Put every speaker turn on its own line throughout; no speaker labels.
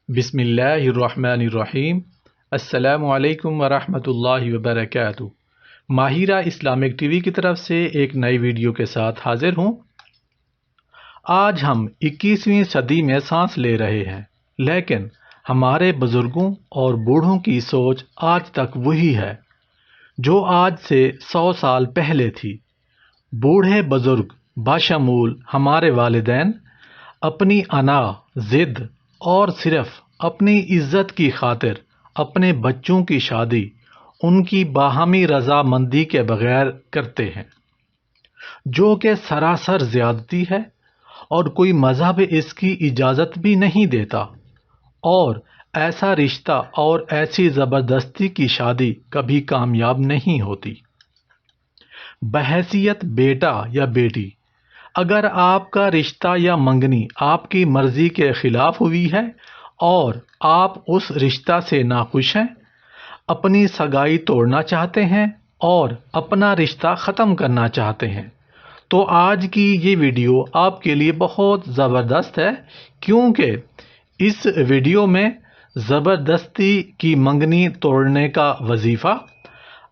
بسم اللہ الرحمن الرحیم۔ السلام علیکم ورحمۃ اللہ وبرکاتہ۔ ماہرہ اسلامک ٹی وی کی طرف سے ایک نئی ویڈیو کے ساتھ حاضر ہوں۔ آج ہم 21ویں صدی میں سانس لے رہے ہیں، لیکن ہمارے بزرگوں اور بوڑھوں کی سوچ آج تک وہی ہے جو آج سے 100 سال پہلے تھی۔ بوڑھے بزرگ بشمول ہمارے والدین اپنی انا، ضد اور صرف اپنی عزت کی خاطر اپنے بچوں کی شادی ان کی باہمی رضامندی کے بغیر کرتے ہیں، جو کہ سراسر زیادتی ہے اور کوئی مذہب اس کی اجازت بھی نہیں دیتا، اور ایسا رشتہ اور ایسی زبردستی کی شادی کبھی کامیاب نہیں ہوتی۔ بحیثیت بیٹا یا بیٹی، اگر آپ کا رشتہ یا منگنی آپ کی مرضی کے خلاف ہوئی ہے اور آپ اس رشتہ سے ناخوش ہیں، اپنی سگائی توڑنا چاہتے ہیں اور اپنا رشتہ ختم کرنا چاہتے ہیں، تو آج کی یہ ویڈیو آپ کے لیے بہت زبردست ہے، کیونکہ اس ویڈیو میں زبردستی کی منگنی توڑنے کا وظیفہ،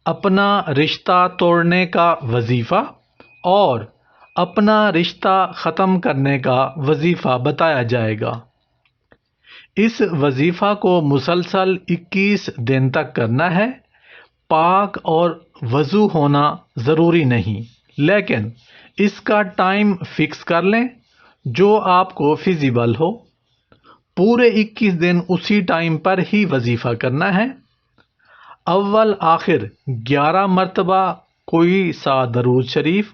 اپنا رشتہ توڑنے کا وظیفہ اور اپنا رشتہ ختم کرنے کا وظیفہ بتایا جائے گا۔ اس وظیفہ کو مسلسل 21 دن تک کرنا ہے۔ پاک اور وضو ہونا ضروری نہیں، لیکن اس کا ٹائم فکس کر لیں جو آپ کو فیزیبل ہو۔ پورے 21 دن اسی ٹائم پر ہی وظیفہ کرنا ہے۔ اول آخر 11 مرتبہ کوئی سا درود شریف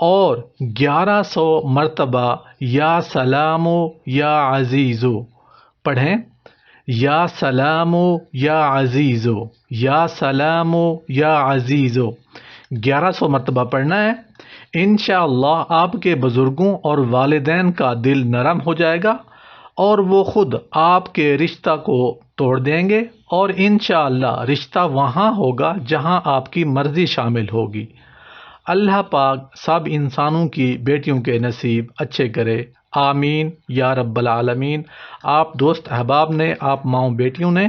اور 1100 مرتبہ یا سلامو یا عزیزو پڑھیں۔ یا سلامو یا عزیزو، یا سلامو یا عزیزو 1100 مرتبہ پڑھنا ہے۔ انشاءاللہ آپ کے بزرگوں اور والدین کا دل نرم ہو جائے گا اور وہ خود آپ کے رشتہ کو توڑ دیں گے، اور انشاءاللہ رشتہ وہاں ہوگا جہاں آپ کی مرضی شامل ہوگی۔ اللہ پاک سب انسانوں کی بیٹیوں کے نصیب اچھے کرے، آمین یا رب العالمین۔ آپ دوست احباب نے، آپ ماؤں بیٹیوں نے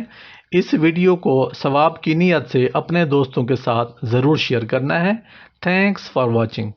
اس ویڈیو کو ثواب کی نیت سے اپنے دوستوں کے ساتھ ضرور شیئر کرنا ہے۔ Thanks for watching.